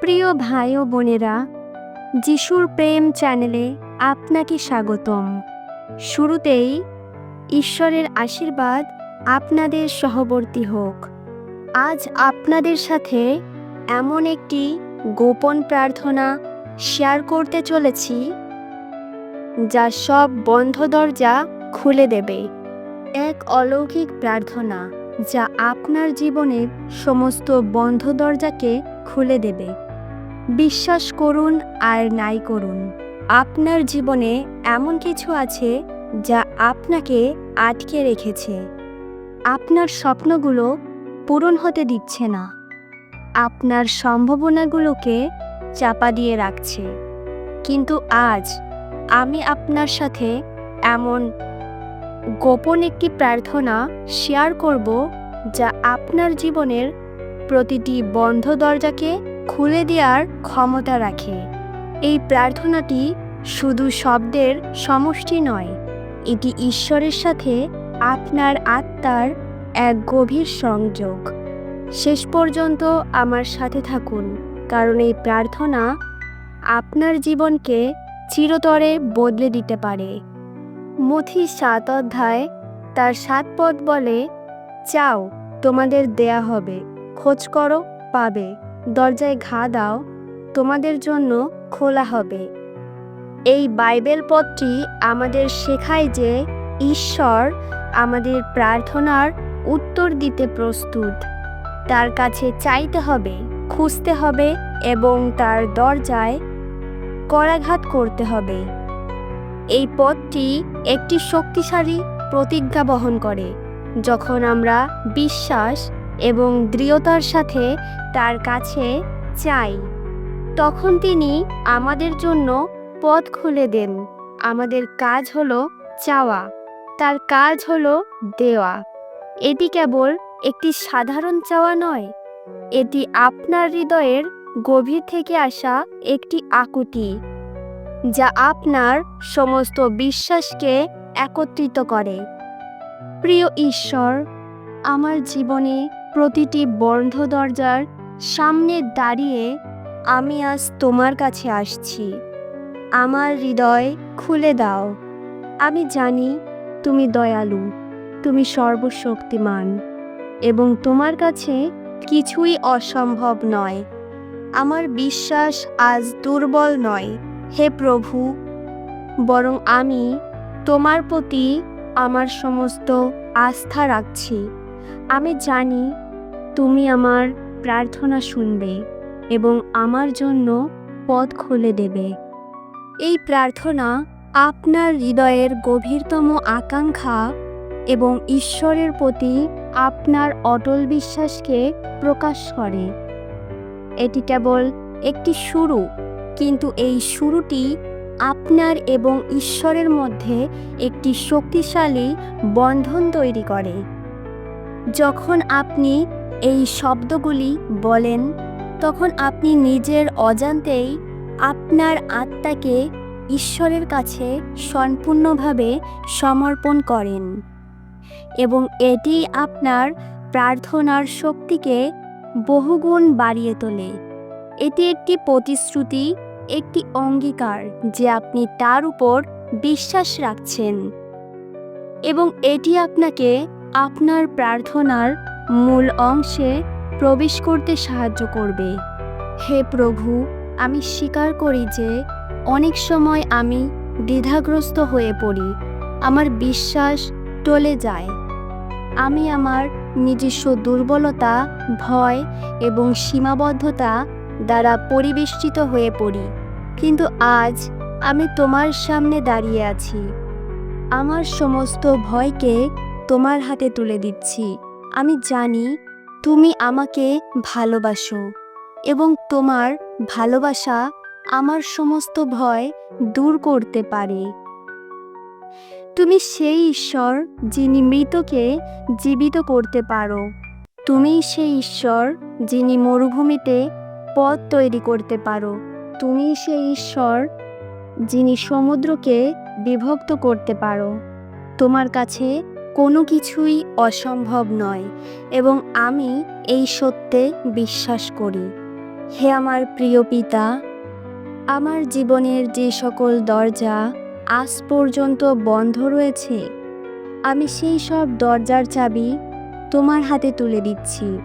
প্রিয় ভাই ও বোনেরা, যিশুর প্রেম চ্যানেলে আপনাকে স্বাগতম। শুরুতেই ঈশ্বরের আশীর্বাদ আপনাদের সহবর্তী হোক। আজ আপনাদের সাথে এমন একটি গোপন প্রার্থনা শেয়ার করতে চলেছি যা সব বন্ধ দরজা খুলে দেবে। এক অলৌকিক প্রার্থনা যা আপনার জীবনের সমস্ত বন্ধ দরজাকে খুলে দেবে। বিশ্বাস করুন আর নাই করুন, আপনার জীবনে এমন কিছু আছে যা আপনাকে আটকে রেখেছে। আপনার স্বপ্নগুলো পূরণ হতে দিচ্ছে না, আপনার সম্ভাবনাগুলোকে চাপা দিয়ে রাখছে। কিন্তু আজ আমি আপনার সাথে এমন গোপন একটি প্রার্থনা শেয়ার করব যা আপনার জীবনের প্রতিটি বন্ধ দরজাকে খুলে দেওয়ার ক্ষমতা রাখে। এই প্রার্থনাটি শুধু শব্দের সমষ্টি নয়, এটি ঈশ্বরের সাথে আপনার আত্মার এক গভীর সংযোগ। শেষ পর্যন্ত আমার সাথে থাকুন, কারণ এই প্রার্থনা আপনার জীবনকে চিরতরে বদলে দিতে পারে। মথি 7 অধ্যায় তার 7 পদ বলে, চাও তোমাদের দেয়া হবে, খোঁজ করো পাবে, দরজায় ঘা দাও তোমাদের জন্য খোলা হবে। এই বাইবেল পদটি আমাদের শেখায় যে ঈশ্বর আমাদের প্রার্থনার উত্তর দিতে প্রস্তুত। তার কাছে চাইতে হবে, খুঁজতে হবে এবং তার দরজায় করাঘাত করতে হবে। এই পদটি একটি শক্তিশালী প্রতিজ্ঞা বহন করে। যখন আমরা বিশ্বাস এবং দৃঢ়তার সাথে তার কাছে চাই, তখন তিনি আমাদের জন্য পথ খুলে দেন। আমাদের কাজ হলো চাওয়া, তার কাজ হলো দেওয়া। এটি কেবল একটি সাধারণ চাওয়া নয়, এটি আপনার হৃদয়ের গভীর থেকে আসা একটি আকুতি যা আপনার সমস্ত বিশ্বাসকে একত্রিত করে। প্রিয় ঈশ্বর, আমার জীবনে প্রতিটি বন্ধ দরজার সামনে দাঁড়িয়ে আমি আজ তোমার কাছে আসছি। আমার হৃদয় খুলে দাও। আমি জানি তুমি দয়ালু, তুমি সর্বশক্তিমান এবং তোমার কাছে কিছুই অসম্ভব নয়। আমার বিশ্বাস আজ দুর্বল নয় হে প্রভু, বরং আমি তোমার প্রতি আমার সমস্ত আস্থা রাখছি। আমি জানি তুমি আমার প্রার্থনা শুনবে এবং আমার জন্য পথ খুলে দেবে। এই প্রার্থনা আপনার হৃদয়ের গভীরতম আকাঙ্ক্ষা এবং ঈশ্বরের প্রতি আপনার অটল বিশ্বাসকে প্রকাশ করে। এটি কেবল একটি শুরু, কিন্তু এই শুরুটি আপনার এবং ঈশ্বরের মধ্যে একটি শক্তিশালী বন্ধন তৈরি করে। যখন আপনি এই শব্দগুলি বলেন, তখন আপনি নিজের অজান্তেই আপনার আত্মাকে ঈশ্বরের কাছে সম্পূর্ণভাবে সমর্পণ করেন এবং এটি আপনার প্রার্থনার শক্তিকে বহুগুণ বাড়িয়ে তোলে। এটি একটি প্রতিশ্রুতি, একটি অঙ্গীকার যে আপনি তার উপর বিশ্বাস রাখছেন এবং এটি আপনাকে আপনার প্রার্থনার মূল অংশে প্রবেশ করতে সাহায্য করবে। হে প্রভু, আমি স্বীকার করি যে অনেক সময় আমি দ্বিধাগ্রস্ত হয়ে পড়ি, আমার বিশ্বাস টলে যায়। আমি আমার নিজস্ব দুর্বলতা, ভয় এবং সীমাবদ্ধতা দ্বারা পরিবেষ্টিত হয়ে পড়ি। কিন্তু আজ আমি তোমার সামনে দাঁড়িয়ে আছি। আমার সমস্ত ভয়কে তোমার হাতে তুলে দিচ্ছি। আমি জানি তুমি আমাকে ভালোবাসো এবং তোমার ভালোবাসা আমার সমস্ত ভয় দূর করতে পারে। তুমি সেই ঈশ্বর যিনি মৃতকে জীবিত করতে পারো। তুমি সেই ঈশ্বর যিনি মরুভূমিতে পথ তৈরি করতে পারো। তুমি সেই ঈশ্বর যিনি সমুদ্রকে বিভক্ত করতে পারো। তোমার কাছে কোনো কিছুই অসম্ভব নয় এবং আমি এই সত্যে বিশ্বাস করি। হে আমার প্রিয় পিতা, আমার জীবনের যে সকল দরজা আজ পর্যন্ত বন্ধ রয়েছে, আমি সেই সব দরজার চাবি তোমার হাতে তুলে দিচ্ছি।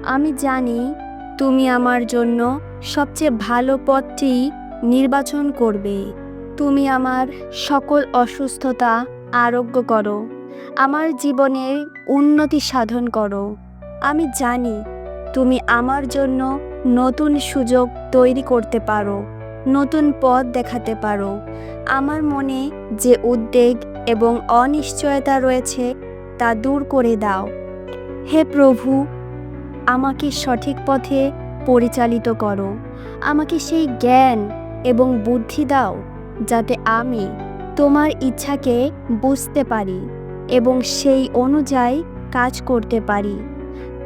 আমি জানি তুমি আমার জন্য সবচেয়ে ভালো পথটি নির্বাচন করবে। তুমি আমার সকল অসুস্থতা আরোগ্য করো, আমার জীবনের উন্নতি সাধন করো। আমি জানি তুমি আমার জন্য নতুন সুযোগ তৈরি করতে পারো, নতুন পথ দেখাতে পারো। আমার মনে যে উদ্বেগ এবং অনিশ্চয়তা রয়েছে তা দূর করে দাও। হে প্রভু, আমাকে সঠিক পথে পরিচালিত করো। আমাকে সেই জ্ঞান এবং বুদ্ধি দাও যাতে আমি তোমার ইচ্ছাকে বুঝতে পারি এবং সেই অনুযায়ী কাজ করতে পারি।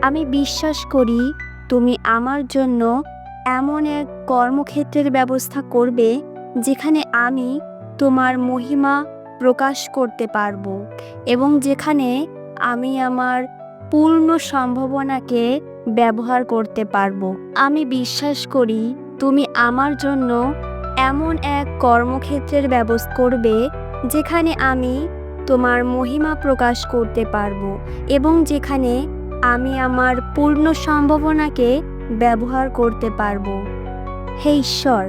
আমি বিশ্বাস করি তুমি আমার জন্য এমন এক কর্মক্ষেত্রের ব্যবস্থা করবে যেখানে আমি তোমার মহিমা প্রকাশ করতে পারবো এবং যেখানে আমি আমার পূর্ণ সম্ভাবনাকে ব্যবহার করতে পারবো। আমি বিশ্বাস করি তুমি আমার জন্য এমন এক কর্মক্ষেত্রের ব্যবস্থা করবে যেখানে আমি তোমার মহিমা প্রকাশ করতে পারবো এবং যেখানে আমি আমার পূর্ণ সম্ভাবনাকে ব্যবহার করতে পারবো। হে ঈশ্বর,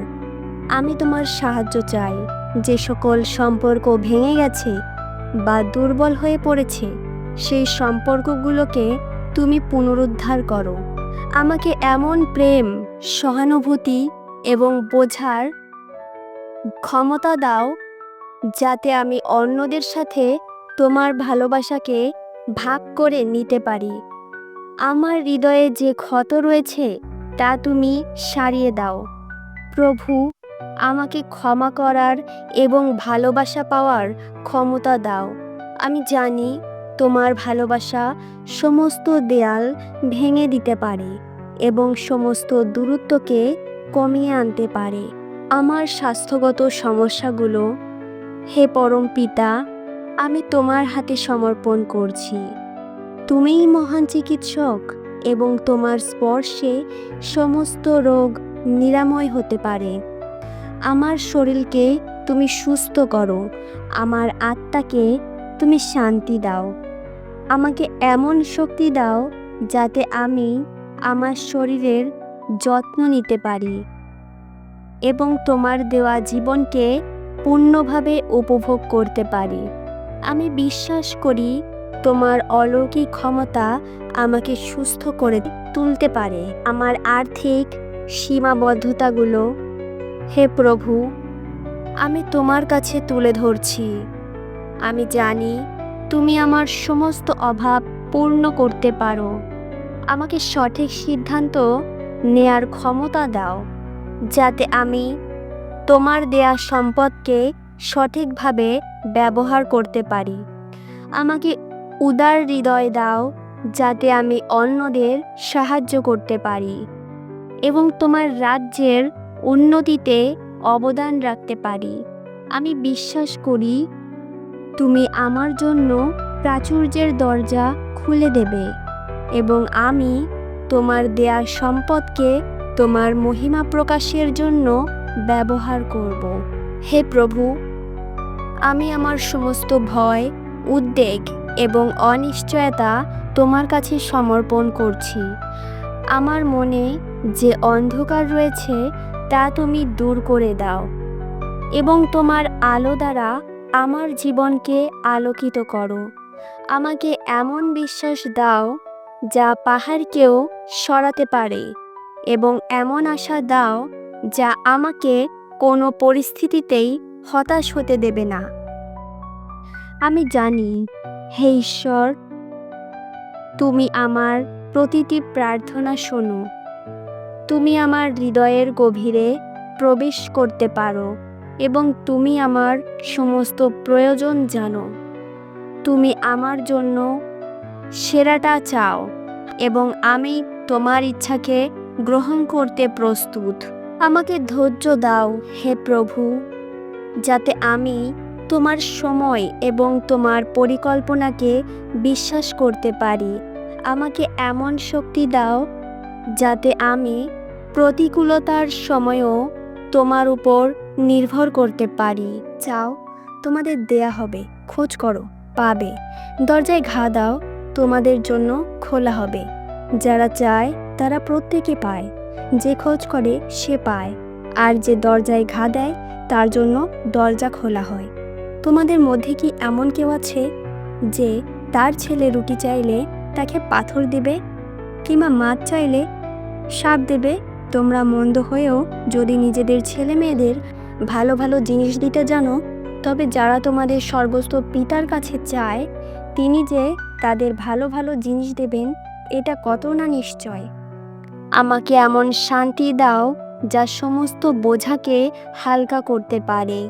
আমি তোমার সাহায্য চাই। যে সকল সম্পর্ক ভেঙে গেছে বা দুর্বল হয়ে পড়েছে, সেই সম্পর্কগুলোকে তুমি পুনরুদ্ধার করো। আমাকে এমন প্রেম, সহানুভূতি এবং বোঝার ক্ষমতা দাও যাতে আমি অন্যদের সাথে তোমার ভালোবাসাকে ভাগ করে নিতে পারি। আমার হৃদয়ে যে ক্ষত রয়েছে তা তুমি সারিয়ে দাও। প্রভু, আমাকে ক্ষমা করার এবং ভালোবাসা পাওয়ার ক্ষমতা দাও। আমি জানি তোমার ভালোবাসা সমস্ত দেয়াল ভেঙে দিতে পারে এবং সমস্ত দূরত্বকে কমিয়ে আনতে পারে। আমার স্বাস্থ্যগত সমস্যাগুলো, হে পরম পিতা, আমি তোমার হাতে সমর্পণ করছি। তুমিই মহান চিকিৎসক এবং তোমার স্পর্শে সমস্ত রোগ নিরাময় হতে পারে। আমার শরীরকে তুমি সুস্থ করো, আমার আত্মাকে তুমি শান্তি দাও। আমাকে এমন শক্তি দাও যাতে আমি আমার শরীরের যত্ন নিতে পারি এবং তোমার দেওয়া জীবনকে পূর্ণভাবে উপভোগ করতে পারি। আমি বিশ্বাস করি তোমার অলৌকিক ক্ষমতা আমাকে সুস্থ করে তুলতে পারে। আমার আর্থিক সীমাবদ্ধতাগুলো, হে প্রভু, আমি তোমার কাছে তুলে ধরছি। আমি জানি তুমি আমার সমস্ত অভাব পূর্ণ করতে পারো। আমাকে সঠিক সিদ্ধান্ত নেয়ার ক্ষমতা দাও যাতে আমি তোমার দেয়া সম্পদকে সঠিকভাবে ব্যবহার করতে পারি। আমাকে উদার হৃদয় দাও যাতে আমি অন্যদের সাহায্য করতে পারি এবং তোমার রাজ্যের উন্নতিতে অবদান রাখতে পারি। আমি বিশ্বাস করি তুমি আমার জন্য প্রাচুর্যের দরজা খুলে দেবে এবং আমি তোমার দেয়া সম্পদকে তোমার মহিমা প্রকাশের জন্য ব্যবহার করব। হে প্রভু, আমি আমার সমস্ত ভয়, উদ্বেগ এবং অনিশ্চয়তা তোমার কাছে সমর্পণ করছি। আমার মনে যে অন্ধকার রয়েছে তা তুমি দূর করে দাও এবং তোমার আলো দ্বারা আমার জীবনকে আলোকিত করো। আমাকে এমন বিশ্বাস দাও যা পাহাড়কেও সরাতে পারে এবং এমন আশা দাও যা আমাকে কোনো পরিস্থিতিতেই হতাশ হতে দেবে না। আমি জানি, হে ঈশ্বর, তুমি আমার প্রতিটি প্রার্থনা শোনো। তুমি আমার হৃদয়ের গভীরে প্রবেশ করতে পারো এবং তুমি আমার সমস্ত প্রয়োজন জানো। তুমি আমার জন্য সেরাটা চাও এবং আমি তোমার ইচ্ছাকে গ্রহণ করতে প্রস্তুত। আমাকে ধৈর্য দাও, হে প্রভু, যাতে আমি তোমার সময় এবং তোমার পরিকল্পনাকে বিশ্বাস করতে পারি। আমাকে এমন শক্তি দাও যাতে আমি প্রতিকূলতার সময়ও তোমার উপর নির্ভর করতে পারি। চাও, তোমাদের দেয়া হবে, খোঁজ করো, পাবে, দরজায় ঘা দাও, তোমাদের জন্য খোলা হবে। যারা চায় তারা প্রত্যেকে পায়, যে খোঁজ করে সে পায়, আর যে দরজায় ঘা দেয় তার জন্য দরজা খোলা হয়। তোমাদের মধ্যে কি এমন কেউ আছে যে তার ছেলে রুটি চাইলে তাকে পাথর দেবে, কিংবা মাছ চাইলে সাপ দেবে? তোমরা মন্দ হয়েও যদি নিজেদের ছেলে মেয়েদের ভালো ভালো জিনিস দিতে জানো, তবে যারা তোমাদের সর্বস্ব পিতার কাছে চায়, তিনি যে তাদের ভালো ভালো জিনিস দেবেন, এটা কত না নিশ্চয়। আমাকে এমন শান্তি দাও যা সমস্ত বোঝাকে হালকা করতে পারে।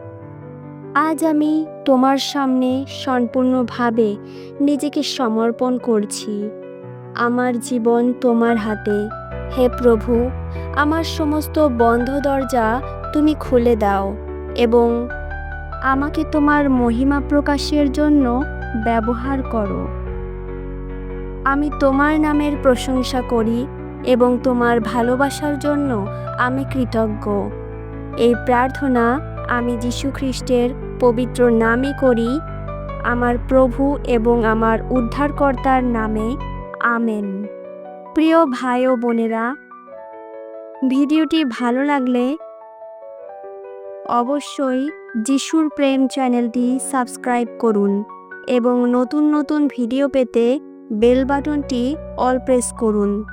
আজ আমি তোমার সামনে সম্পূর্ণভাবে নিজেকে সমর্পণ করছি। আমার জীবন তোমার হাতে। হে প্রভু, আমার সমস্ত বন্ধ দরজা তুমি খুলে দাও এবং আমাকে তোমার মহিমা প্রকাশের জন্য ব্যবহার করো। আমি তোমার নামের প্রশংসা করি এবং তোমার ভালোবাসার জন্য আমি কৃতজ্ঞ। এই প্রার্থনা আমি যীশু খ্রিস্টের পবিত্র নামে করি, আমার প্রভু এবং আমার উদ্ধারকর্তার নামে। আমেন। প্রিয় ভাই ও বোনেরা, ভিডিওটি ভালো লাগলে অবশ্যই যিশুর প্রেম চ্যানেলটি সাবস্ক্রাইব করুন এবং নতুন নতুন ভিডিও পেতে বেল বাটনটি অল প্রেস করুন।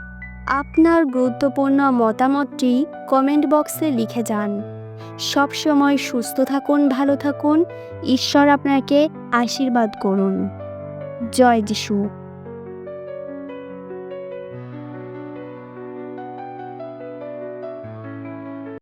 আপনার গুরুত্বপূর্ণ মতামতটি কমেন্ট বক্সে লিখে যান। সব সময় সুস্থ থাকুন, ভালো থাকুন। ঈশ্বর আপনাকে আশীর্বাদ করুন। জয় যিশু।